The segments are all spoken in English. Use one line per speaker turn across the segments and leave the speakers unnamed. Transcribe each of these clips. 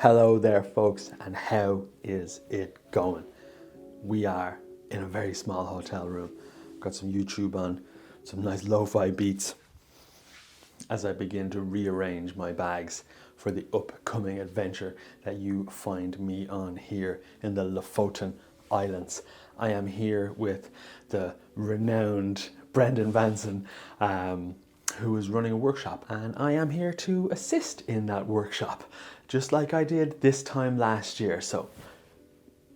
Hello there folks, and how is it going? We are in a very small hotel room. Got some YouTube on, some nice lo-fi beats as I begin to rearrange my bags for the upcoming adventure that you find me on here in the Lofoten Islands. I am here with the renowned Brendan Vanson, who is running a workshop, and I am here to assist in that workshop, just like I did this time last year. So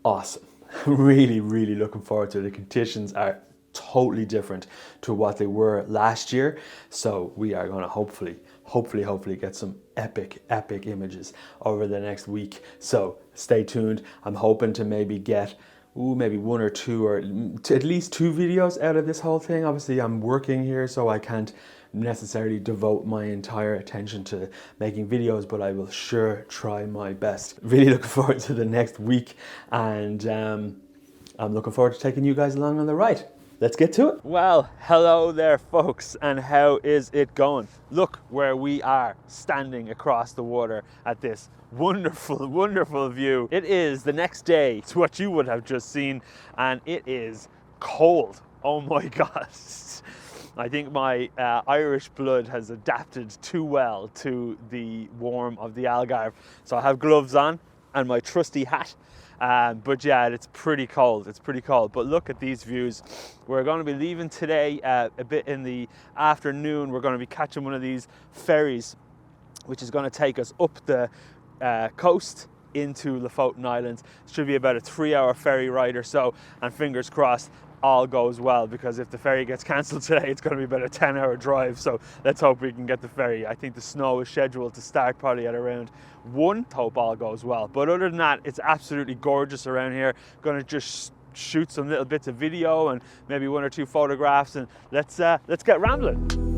awesome. Really looking forward to it. The conditions are totally different to what they were last year, so we are going to hopefully get some epic images over the next week. So stay tuned. I'm hoping to maybe get maybe one or two, or at least 2 videos out of this whole thing. Obviously I'm working here, so I can't necessarily devote my entire attention to making videos, but I will sure try my best. Really looking forward to the next week, and I'm looking forward to taking you guys along on the ride. Let's get to it. Well, hello there folks, and how is it going? Look where we are standing across the water at this wonderful view. It is the next day to what you would have just seen, and it is cold. Oh my God. I think my Irish blood has adapted too well to the warmth of the Algarve. So I have gloves on and my trusty hat. But yeah, it's pretty cold. But look at these views. We're going to be leaving today a bit in the afternoon. We're going to be catching one of these ferries, which is going to take us up the coast into Lofoten Islands. It should be about a 3-hour ferry ride or so, and fingers crossed all goes well, because if the ferry gets cancelled today, it's going to be about a 10-hour drive. So let's hope we can get the ferry. I think the snow is scheduled to start probably at around 1. Hope all goes well. But other than that, it's absolutely gorgeous around here. Going to just shoot some little bits of video and maybe 1 or 2 photographs, and let's get rambling.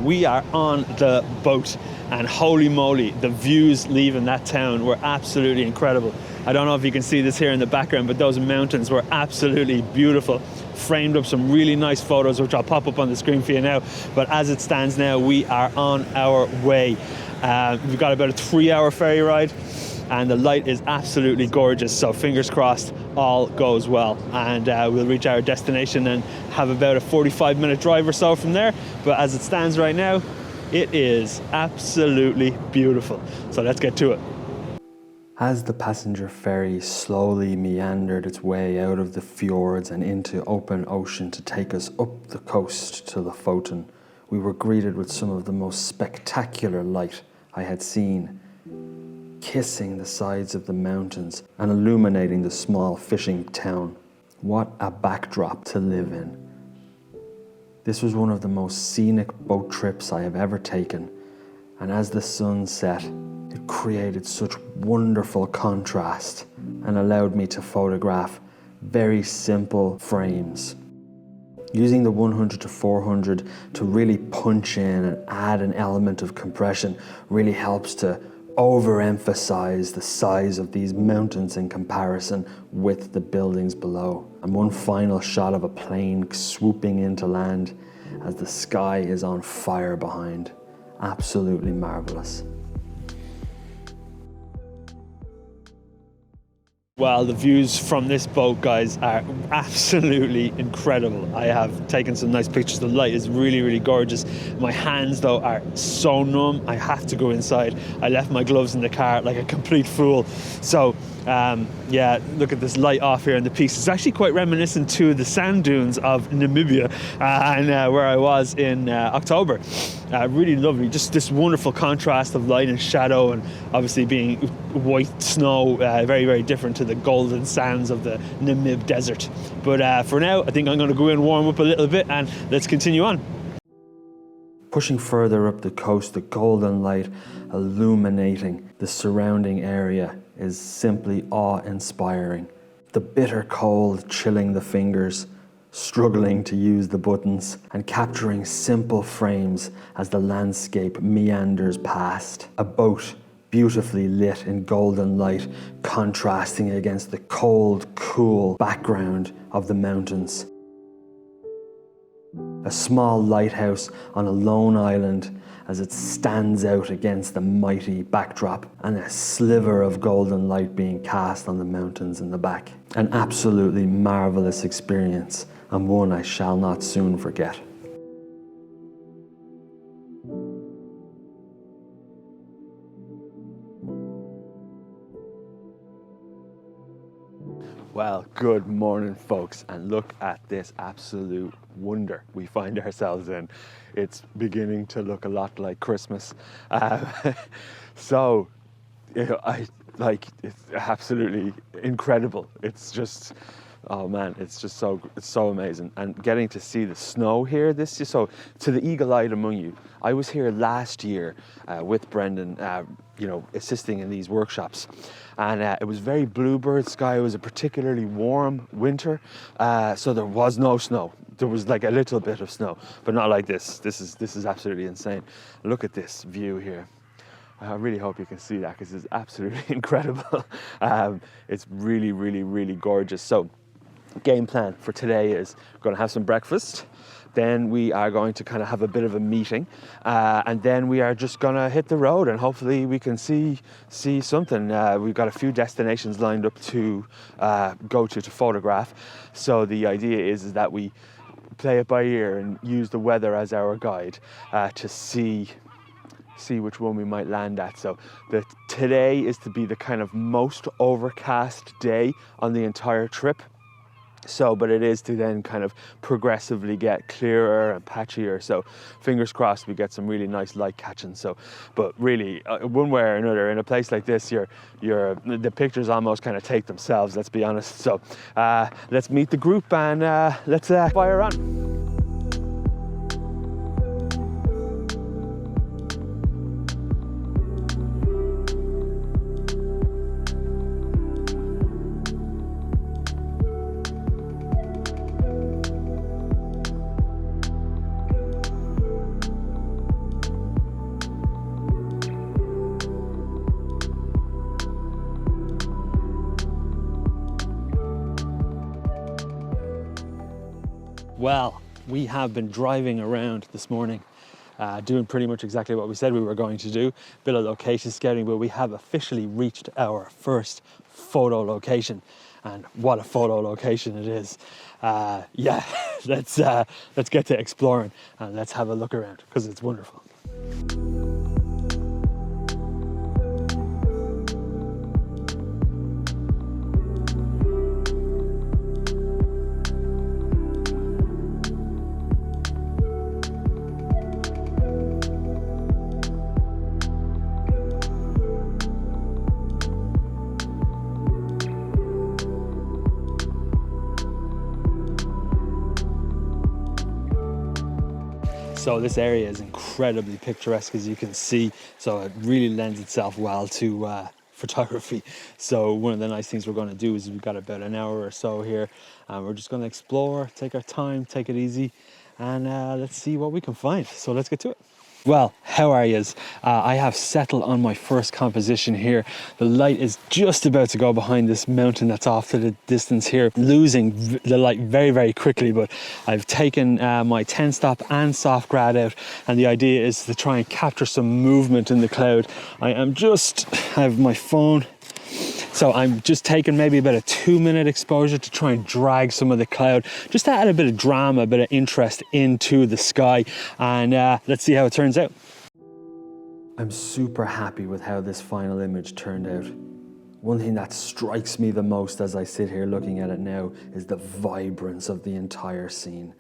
We are on the boat, and holy moly, the views leaving that town were absolutely incredible. I don't know if you can see this here in the background, but those mountains were absolutely beautiful. Framed up some really nice photos, which I'll pop up on the screen for you now. But as it stands now, we are on our way. We've got about a 3-hour ferry ride, and the light is absolutely gorgeous. So fingers crossed all goes well, and we'll reach our destination and have about a 45-minute drive or so from there. But as it stands right now, it is absolutely beautiful. So let's get to it. As the passenger ferry slowly meandered its way out of the fjords and into open ocean to take us up the coast to Lofoten, we were greeted with some of the most spectacular light I had seen, kissing the sides of the mountains and illuminating the small fishing town. What a backdrop to live in. This was one of the most scenic boat trips I have ever taken, and as the sun set, it created such wonderful contrast and allowed me to photograph very simple frames. Using the 100 to 400 to really punch in and add an element of compression really helps to overemphasize the size of these mountains in comparison with the buildings below. And one final shot of a plane swooping into land as the sky is on fire behind. Absolutely marvelous. Well, the views from this boat, guys, are absolutely incredible. I have taken some nice pictures. The light is really gorgeous. My hands, though, are so numb. I have to go inside. I left my gloves in the car like a complete fool. So, yeah, look at this light off here in the piece. It's actually quite reminiscent to the sand dunes of Namibia, and where I was in October. Really lovely. Just this wonderful contrast of light and shadow, and obviously being white snow, very different to into the golden sands of the Namib Desert. But for now, I think I'm going to go in, warm up a little bit, and let's continue on. Pushing further up the coast, the golden light illuminating the surrounding area is simply awe-inspiring. The bitter cold chilling the fingers, struggling to use the buttons, and capturing simple frames as the landscape meanders past. A boat beautifully lit in golden light, contrasting against the cold, cool background of the mountains. A small lighthouse on a lone island as it stands out against the mighty backdrop, and a sliver of golden light being cast on the mountains in the back. An absolutely marvelous experience, and one I shall not soon forget. Well, good morning, folks, and look at this absolute wonder we find ourselves in. It's beginning to look a lot like Christmas. So, you know, it's absolutely incredible. It's just, oh man, it's so amazing. And getting to see the snow here, so to the eagle-eyed among you, I was here last year with Brendan, assisting in these workshops. And it was very bluebird sky. It was a particularly warm winter, so there was no snow. There was like a little bit of snow, but not like this. This is absolutely insane. Look at this view here. I really hope you can see that, because it's absolutely incredible. It's really, really, really gorgeous. So, game plan for today is we're going to have some breakfast. Then we are going to kind of have a bit of a meeting, and then we are just going to hit the road, and hopefully we can see something. We've got a few destinations lined up to go to photograph. So the idea is that we play it by ear and use the weather as our guide to see which one we might land at. So today is to be the kind of most overcast day on the entire trip. So, but it is to then kind of progressively get clearer and patchier. So fingers crossed we get some really nice light catching. So, but really, one way or another, in a place like this, the pictures almost kind of take themselves, let's be honest. So let's meet the group, and let's fire on. Well, we have been driving around this morning, doing pretty much exactly what we said we were going to do, bit of location scouting, but we have officially reached our first photo location, and what a photo location it is. Let's get to exploring, and let's have a look around, because it's wonderful. So this area is incredibly picturesque, as you can see. So it really lends itself well to photography. So one of the nice things we're going to do is we've got about an hour or so here, and we're just going to explore, take our time, take it easy, and let's see what we can find. So let's get to it. Well, how are yous? I have settled on my first composition here. The light is just about to go behind this mountain that's off to the distance here, losing the light very, very quickly, but I've taken my 10 stop and soft grad out, and the idea is to try and capture some movement in the cloud. I have my phone, so I'm just taking maybe about a 2-minute exposure to try and drag some of the cloud, just to add a bit of drama, a bit of interest into the sky, and let's see how it turns out. I'm super happy with how this final image turned out. One thing that strikes me the most as I sit here looking at it now is the vibrance of the entire scene.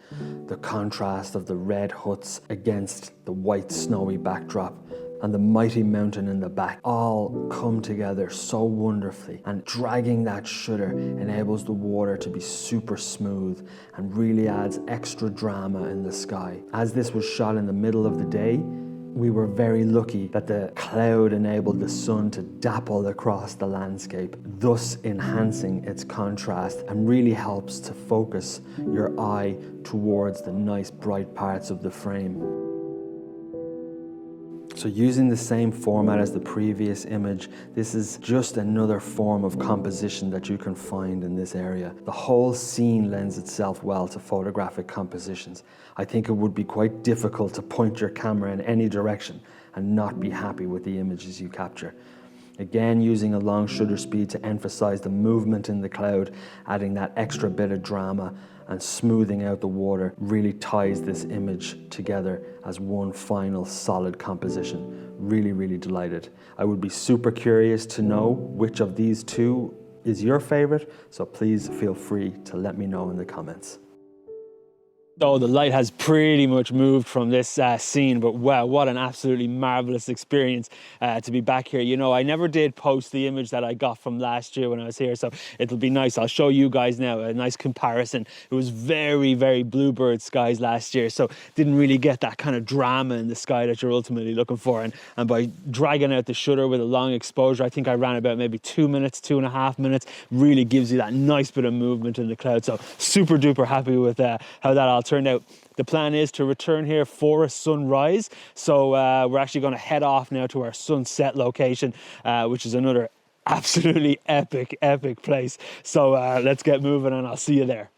The contrast of the red huts against the white snowy backdrop, and the mighty mountain in the back all come together so wonderfully, and dragging that shutter enables the water to be super smooth and really adds extra drama in the sky. As this was shot in the middle of the day, we were very lucky that the cloud enabled the sun to dapple across the landscape, thus enhancing its contrast and really helps to focus your eye towards the nice bright parts of the frame. So using the same format as the previous image, this is just another form of composition that you can find in this area. The whole scene lends itself well to photographic compositions. I think it would be quite difficult to point your camera in any direction and not be happy with the images you capture. Again, using a long shutter speed to emphasize the movement in the cloud, adding that extra bit of drama and smoothing out the water really ties this image together as one final solid composition. Really, really delighted. I would be super curious to know which of these two is your favorite, so please feel free to let me know in the comments. So the light has pretty much moved from this scene, but wow, what an absolutely marvelous experience to be back here. You know, I never did post the image that I got from last year when I was here, so it'll be nice. I'll show you guys now a nice comparison. It was very, very bluebird skies last year, so didn't really get that kind of drama in the sky that you're ultimately looking for. And by dragging out the shutter with a long exposure, I think I ran about maybe 2 minutes, 2.5 minutes, really gives you that nice bit of movement in the cloud. So super duper happy with how that all turned out. The plan is to return here for a sunrise, so we're actually going to head off now to our sunset location, which is another absolutely epic place. So let's get moving and I'll see you there.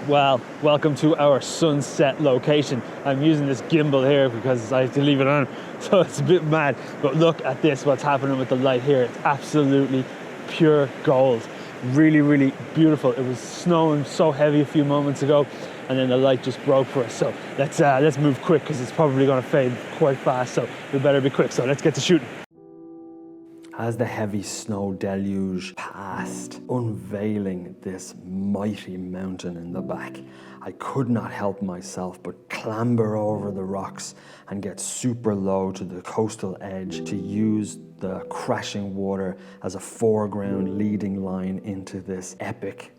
Well, welcome to our sunset location. I'm using this gimbal here because I have to leave it on, so it's a bit mad. But look at this, what's happening with the light here. It's absolutely pure gold. Really, really beautiful. It was snowing so heavy a few moments ago, and then the light just broke for us. So let's move quick because it's probably going to fade quite fast. So we better be quick. So let's get to shooting. As the heavy snow deluge passed, unveiling this mighty mountain in the back, I could not help myself but clamber over the rocks and get super low to the coastal edge to use the crashing water as a foreground leading line into this epic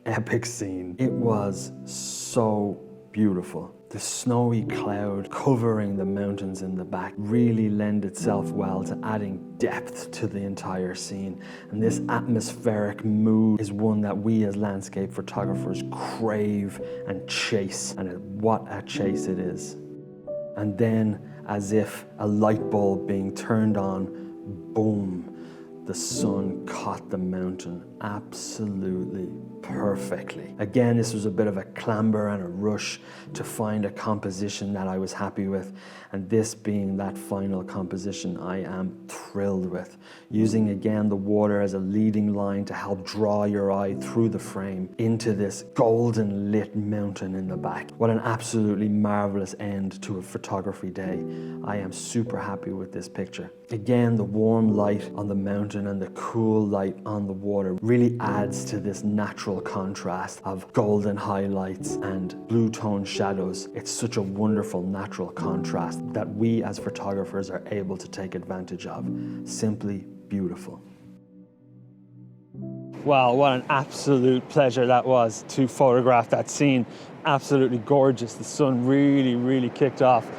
scene. It was so beautiful. The snowy cloud covering the mountains in the back really lend itself well to adding depth to the entire scene. And this atmospheric mood is one that we as landscape photographers crave and chase. And what a chase it is. And then, as if a light bulb being turned on, boom, the sun caught the mountain absolutely perfectly. Again, this was a bit of a clamber and a rush to find a composition that I was happy with, and this being that final composition I am thrilled with. Using again the water as a leading line to help draw your eye through the frame into this golden lit mountain in the back. What an absolutely marvelous end to a photography day. I am super happy with this picture. Again, the warm light on the mountain and the cool light on the water really adds to this natural contrast of golden highlights and blue tone shadows. It's such a wonderful natural contrast that we as photographers are able to take advantage of. Simply beautiful. Wow, what an absolute pleasure that was to photograph that scene. Absolutely gorgeous. The sun really kicked off.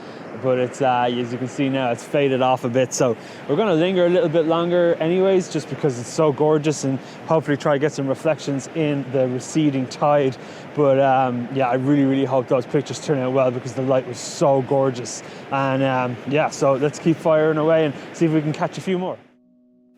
But it's, as you can see now, it's faded off a bit. So we're going to linger a little bit longer anyways, just because it's so gorgeous, and hopefully try to get some reflections in the receding tide. But yeah, I really hope those pictures turn out well because the light was so gorgeous. And yeah, so let's keep firing away and see if we can catch a few more.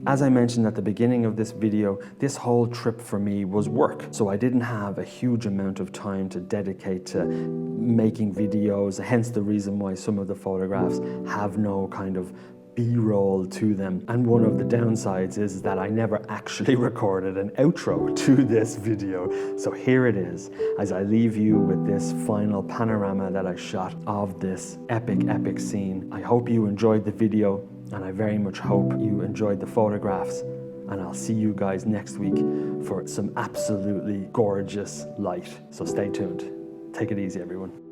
As I mentioned at the beginning of this video, this whole trip for me was work. So I didn't have a huge amount of time to dedicate to making videos, hence the reason why some of the photographs have no kind of B-roll to them. And one of the downsides is that I never actually recorded an outro to this video. So here it is, as I leave you with this final panorama that I shot of this epic scene. I hope you enjoyed the video, and I very much hope you enjoyed the photographs. And I'll see you guys next week for some absolutely gorgeous light. So stay tuned. Take it easy, everyone.